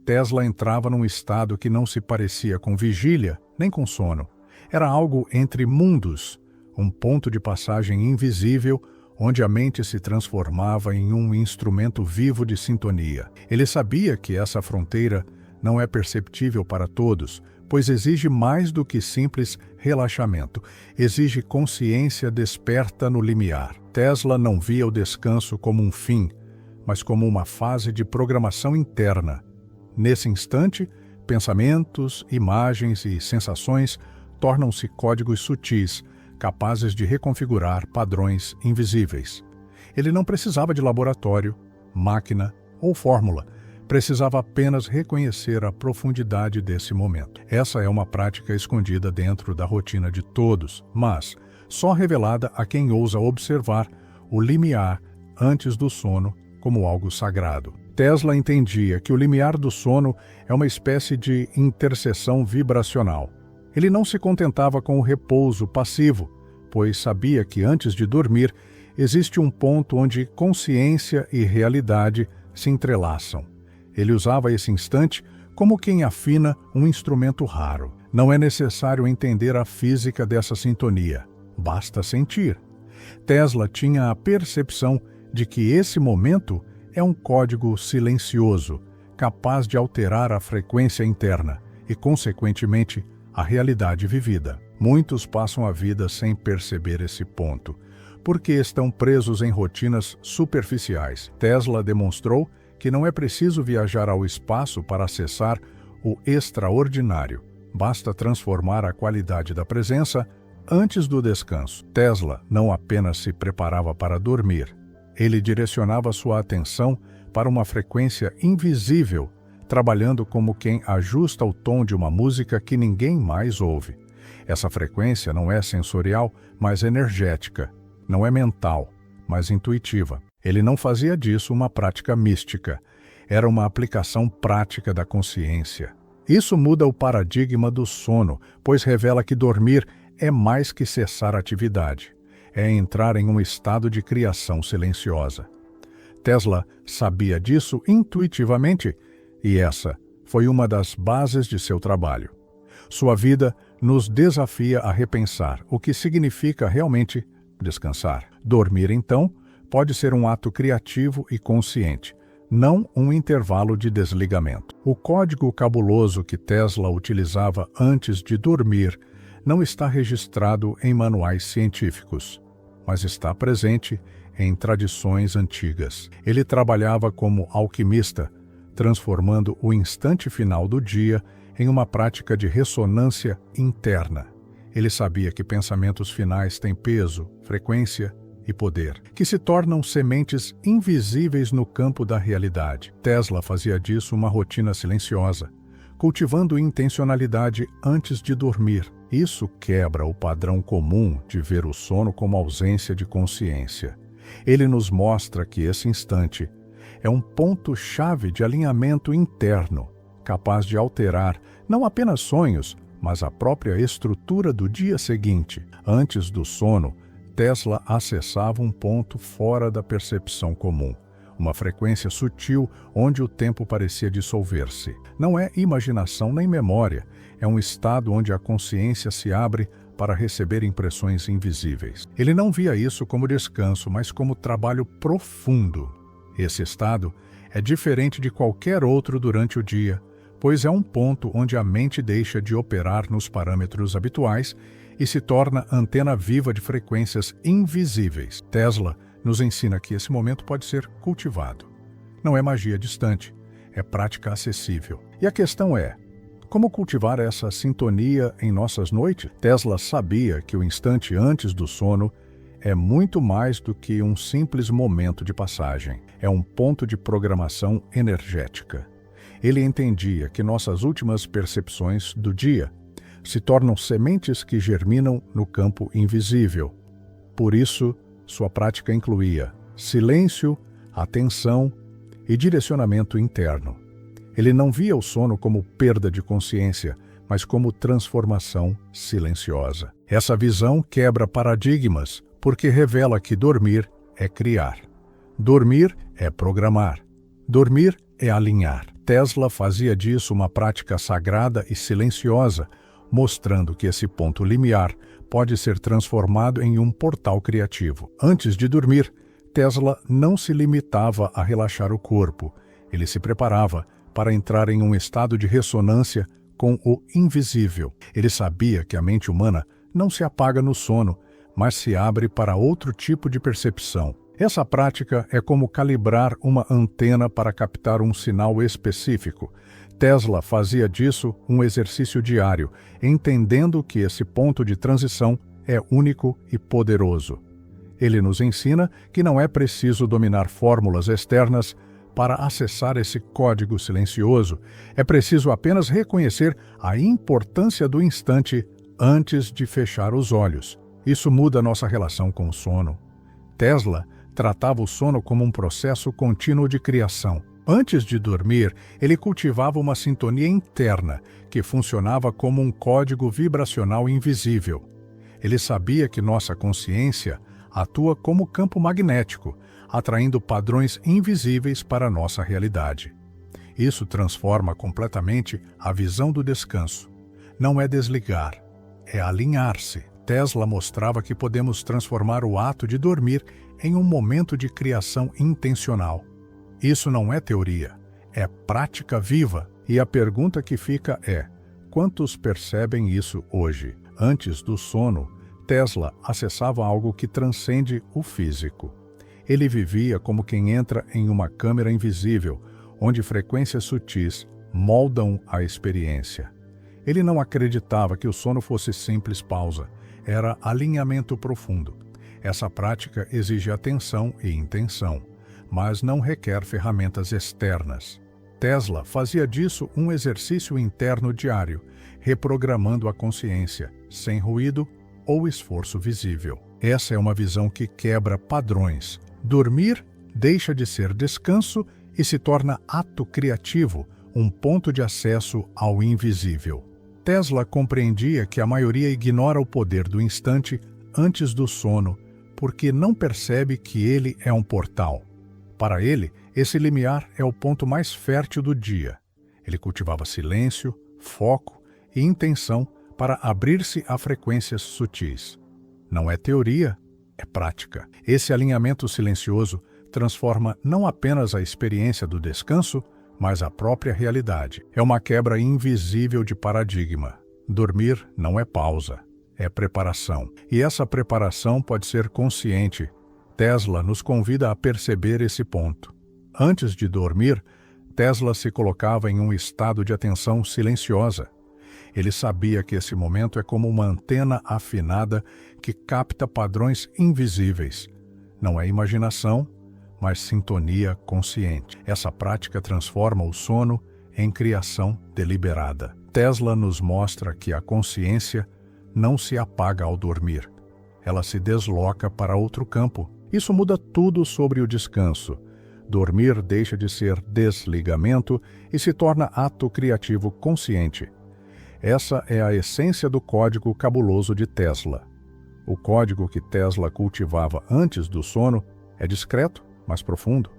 Tesla entrava num estado que não se parecia com vigília nem com sono. Era algo entre mundos, um ponto de passagem invisível onde a mente se transformava em um instrumento vivo de sintonia. Ele sabia que essa fronteira não é perceptível para todos, pois exige mais do que simples relaxamento. Exige consciência desperta no limiar. Tesla não via o descanso como um fim, mas como uma fase de programação interna. Nesse instante, pensamentos, imagens e sensações tornam-se códigos sutis, capazes de reconfigurar padrões invisíveis. Ele não precisava de laboratório, máquina ou fórmula. Precisava apenas reconhecer a profundidade desse momento. Essa é uma prática escondida dentro da rotina de todos, mas só revelada a quem ousa observar o limiar antes do sono como algo sagrado. Tesla entendia que o limiar do sono é uma espécie de interseção vibracional. Ele não se contentava com o repouso passivo, pois sabia que antes de dormir existe um ponto onde consciência e realidade se entrelaçam. Ele usava esse instante como quem afina um instrumento raro. Não é necessário entender a física dessa sintonia, basta sentir. Tesla tinha a percepção de que esse momento é um código silencioso, capaz de alterar a frequência interna e, consequentemente, a realidade vivida. Muitos passam a vida sem perceber esse ponto, porque estão presos em rotinas superficiais. Tesla demonstrou que não é preciso viajar ao espaço para acessar o extraordinário. Basta transformar a qualidade da presença antes do descanso. Tesla não apenas se preparava para dormir, ele direcionava sua atenção para uma frequência invisível, trabalhando como quem ajusta o tom de uma música que ninguém mais ouve. Essa frequência não é sensorial, mas energética. Não é mental, mas intuitiva. Ele não fazia disso uma prática mística. Era uma aplicação prática da consciência. Isso muda o paradigma do sono, pois revela que dormir é mais que cessar a atividade. É entrar em um estado de criação silenciosa. Tesla sabia disso intuitivamente, e essa foi uma das bases de seu trabalho. Sua vida nos desafia a repensar o que significa realmente descansar. Dormir, então, pode ser um ato criativo e consciente, não um intervalo de desligamento. O código cabuloso que Tesla utilizava antes de dormir não está registrado em manuais científicos, mas está presente em tradições antigas. Ele trabalhava como alquimista, transformando o instante final do dia em uma prática de ressonância interna. Ele sabia que pensamentos finais têm peso, frequência e poder, que se tornam sementes invisíveis no campo da realidade. Tesla fazia disso uma rotina silenciosa, cultivando intencionalidade antes de dormir. Isso quebra o padrão comum de ver o sono como ausência de consciência. Ele nos mostra que esse instante é um ponto-chave de alinhamento interno, capaz de alterar não apenas sonhos, mas a própria estrutura do dia seguinte. Antes do sono, Tesla acessava um ponto fora da percepção comum, uma frequência sutil onde o tempo parecia dissolver-se. Não é imaginação nem memória, é um estado onde a consciência se abre para receber impressões invisíveis. Ele não via isso como descanso, mas como trabalho profundo. Esse estado é diferente de qualquer outro durante o dia, pois é um ponto onde a mente deixa de operar nos parâmetros habituais e se torna antena viva de frequências invisíveis. Tesla nos ensina que esse momento pode ser cultivado. Não é magia distante, é prática acessível. E a questão é, como cultivar essa sintonia em nossas noites? Tesla sabia que o instante antes do sono é muito mais do que um simples momento de passagem. É um ponto de programação energética. Ele entendia que nossas últimas percepções do dia se tornam sementes que germinam no campo invisível. Por isso, sua prática incluía silêncio, atenção e direcionamento interno. Ele não via o sono como perda de consciência, mas como transformação silenciosa. Essa visão quebra paradigmas, porque revela que dormir é criar. Dormir é programar. Dormir é alinhar. Tesla fazia disso uma prática sagrada e silenciosa, mostrando que esse ponto limiar pode ser transformado em um portal criativo. Antes de dormir, Tesla não se limitava a relaxar o corpo. Ele se preparava para entrar em um estado de ressonância com o invisível. Ele sabia que a mente humana não se apaga no sono, mas se abre para outro tipo de percepção. Essa prática é como calibrar uma antena para captar um sinal específico. Tesla fazia disso um exercício diário, entendendo que esse ponto de transição é único e poderoso. Ele nos ensina que não é preciso dominar fórmulas externas para acessar esse código silencioso. É preciso apenas reconhecer a importância do instante antes de fechar os olhos. Isso muda nossa relação com o sono. Tesla tratava o sono como um processo contínuo de criação. Antes de dormir, ele cultivava uma sintonia interna que funcionava como um código vibracional invisível. Ele sabia que nossa consciência atua como campo magnético, atraindo padrões invisíveis para a nossa realidade. Isso transforma completamente a visão do descanso. Não é desligar, é alinhar-se. Tesla mostrava que podemos transformar o ato de dormir em um momento de criação intencional. Isso não é teoria, é prática viva. E a pergunta que fica é: quantos percebem isso hoje? Antes do sono, Tesla acessava algo que transcende o físico. Ele vivia como quem entra em uma câmera invisível, onde frequências sutis moldam a experiência. Ele não acreditava que o sono fosse simples pausa, era alinhamento profundo. Essa prática exige atenção e intenção, mas não requer ferramentas externas. Tesla fazia disso um exercício interno diário, reprogramando a consciência, sem ruído ou esforço visível. Essa é uma visão que quebra padrões. Dormir deixa de ser descanso e se torna ato criativo, um ponto de acesso ao invisível. Tesla compreendia que a maioria ignora o poder do instante antes do sono, porque não percebe que ele é um portal. Para ele, esse limiar é o ponto mais fértil do dia. Ele cultivava silêncio, foco e intenção para abrir-se a frequências sutis. Não é teoria, é prática. Esse alinhamento silencioso transforma não apenas a experiência do descanso, mas a própria realidade. É uma quebra invisível de paradigma. Dormir não é pausa, é preparação. E essa preparação pode ser consciente. Tesla nos convida a perceber esse ponto. Antes de dormir, Tesla se colocava em um estado de atenção silenciosa. Ele sabia que esse momento é como uma antena afinada que capta padrões invisíveis. Não é imaginação, mas sintonia consciente. Essa prática transforma o sono em criação deliberada. Tesla nos mostra que a consciência não se apaga ao dormir. Ela se desloca para outro campo. Isso muda tudo sobre o descanso. Dormir deixa de ser desligamento e se torna ato criativo consciente. Essa é a essência do código cabuloso de Tesla. O código que Tesla cultivava antes do sono é discreto, mas profundo.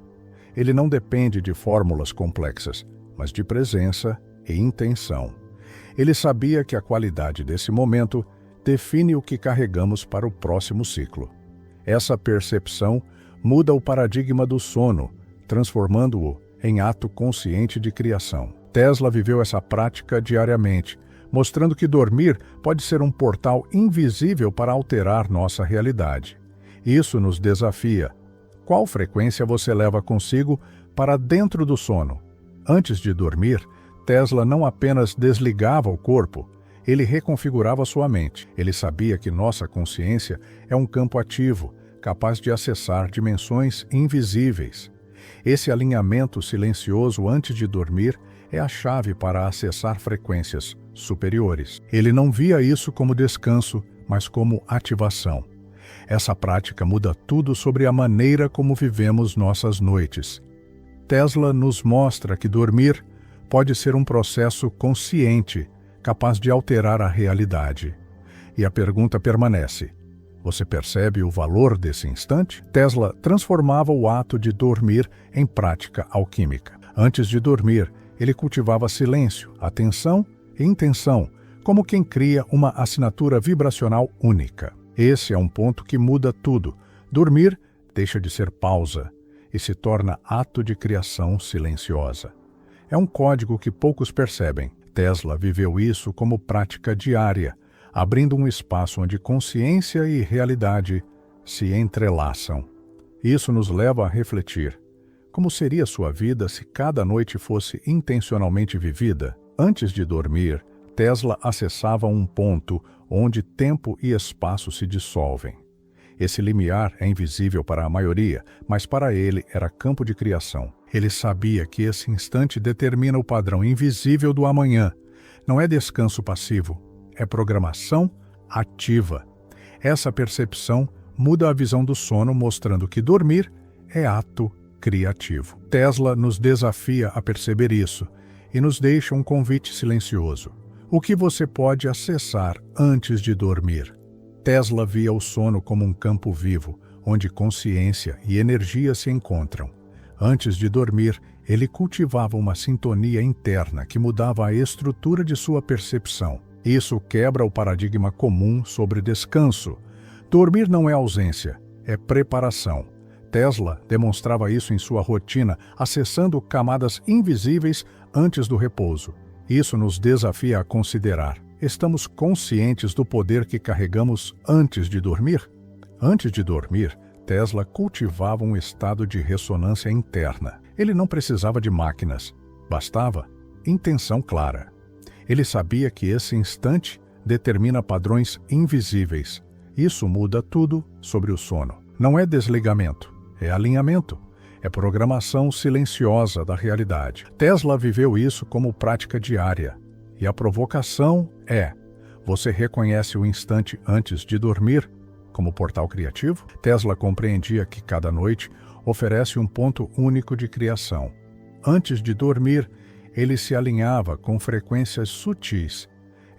Ele não depende de fórmulas complexas, mas de presença e intenção. Ele sabia que a qualidade desse momento define o que carregamos para o próximo ciclo. Essa percepção muda o paradigma do sono, transformando-o em ato consciente de criação. Tesla viveu essa prática diariamente, mostrando que dormir pode ser um portal invisível para alterar nossa realidade. Isso nos desafia. Qual frequência você leva consigo para dentro do sono? Antes de dormir, Tesla não apenas desligava o corpo, ele reconfigurava sua mente. Ele sabia que nossa consciência é um campo ativo, capaz de acessar dimensões invisíveis. Esse alinhamento silencioso antes de dormir é a chave para acessar frequências superiores. Ele não via isso como descanso, mas como ativação. Essa prática muda tudo sobre a maneira como vivemos nossas noites. Tesla nos mostra que dormir pode ser um processo consciente, capaz de alterar a realidade. E a pergunta permanece: você percebe o valor desse instante? Tesla transformava o ato de dormir em prática alquímica. Antes de dormir, ele cultivava silêncio, atenção e intenção, como quem cria uma assinatura vibracional única. Esse é um ponto que muda tudo. Dormir deixa de ser pausa e se torna ato de criação silenciosa. É um código que poucos percebem. Tesla viveu isso como prática diária, abrindo um espaço onde consciência e realidade se entrelaçam. Isso nos leva a refletir. Como seria sua vida se cada noite fosse intencionalmente vivida? Antes de dormir, Tesla acessava um ponto onde tempo e espaço se dissolvem. Esse limiar é invisível para a maioria, mas para ele era campo de criação. Ele sabia que esse instante determina o padrão invisível do amanhã. Não é descanso passivo, é programação ativa. Essa percepção muda a visão do sono, mostrando que dormir é ato criativo. Tesla nos desafia a perceber isso e nos deixa um convite silencioso. O que você pode acessar antes de dormir? Tesla via o sono como um campo vivo, onde consciência e energia se encontram. Antes de dormir, ele cultivava uma sintonia interna que mudava a estrutura de sua percepção. Isso quebra o paradigma comum sobre descanso. Dormir não é ausência, é preparação. Tesla demonstrava isso em sua rotina, acessando camadas invisíveis antes do repouso. Isso nos desafia a considerar: estamos conscientes do poder que carregamos antes de dormir? Antes de dormir, Tesla cultivava um estado de ressonância interna. Ele não precisava de máquinas, bastava intenção clara. Ele sabia que esse instante determina padrões invisíveis. Isso muda tudo sobre o sono. Não é desligamento, é alinhamento. É programação silenciosa da realidade. Tesla viveu isso como prática diária. E a provocação é: você reconhece o instante antes de dormir como portal criativo? Tesla compreendia que cada noite oferece um ponto único de criação. Antes de dormir, ele se alinhava com frequências sutis.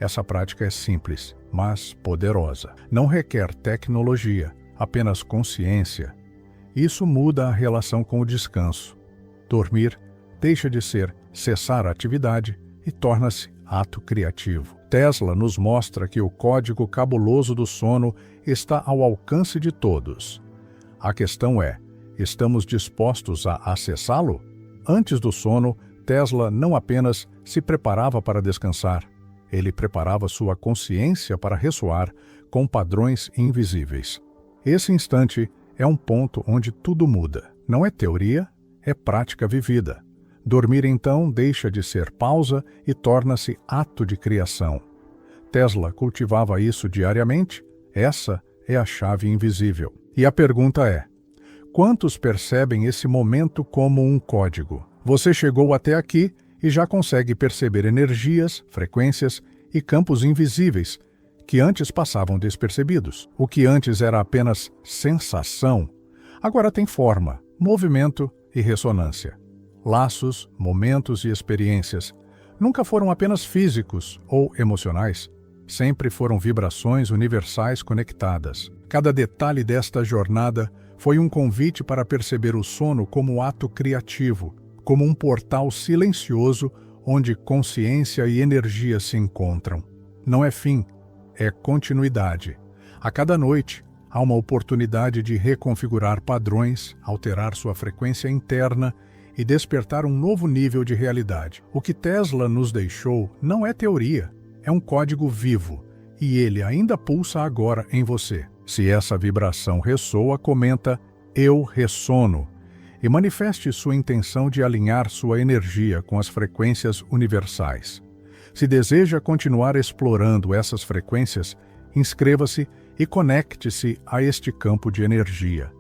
Essa prática é simples, mas poderosa. Não requer tecnologia, apenas consciência. Isso muda a relação com o descanso. Dormir deixa de ser cessar a atividade e torna-se ato criativo. Tesla nos mostra que o código cabuloso do sono está ao alcance de todos. A questão é: estamos dispostos a acessá-lo? Antes do sono, Tesla não apenas se preparava para descansar, ele preparava sua consciência para ressoar com padrões invisíveis. Esse instante é um ponto onde tudo muda. Não é teoria, é prática vivida. Dormir, então, deixa de ser pausa e torna-se ato de criação. Tesla cultivava isso diariamente. Essa é a chave invisível. E a pergunta é: quantos percebem esse momento como um código? Você chegou até aqui e já consegue perceber energias, frequências e campos invisíveis que antes passavam despercebidos. O que antes era apenas sensação, agora tem forma, movimento e ressonância. Laços, momentos e experiências nunca foram apenas físicos ou emocionais, sempre foram vibrações universais conectadas. Cada detalhe desta jornada foi um convite para perceber o sono como ato criativo, como um portal silencioso onde consciência e energia se encontram. Não é fim, é continuidade. A cada noite, há uma oportunidade de reconfigurar padrões, alterar sua frequência interna e despertar um novo nível de realidade. O que Tesla nos deixou não é teoria, é um código vivo, e ele ainda pulsa agora em você. Se essa vibração ressoa, comenta "Eu ressono" e manifeste sua intenção de alinhar sua energia com as frequências universais. Se deseja continuar explorando essas frequências, inscreva-se e conecte-se a este campo de energia,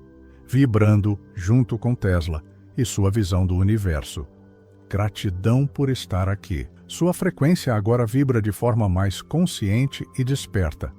vibrando junto com Tesla e sua visão do universo. Gratidão por estar aqui. Sua frequência agora vibra de forma mais consciente e desperta.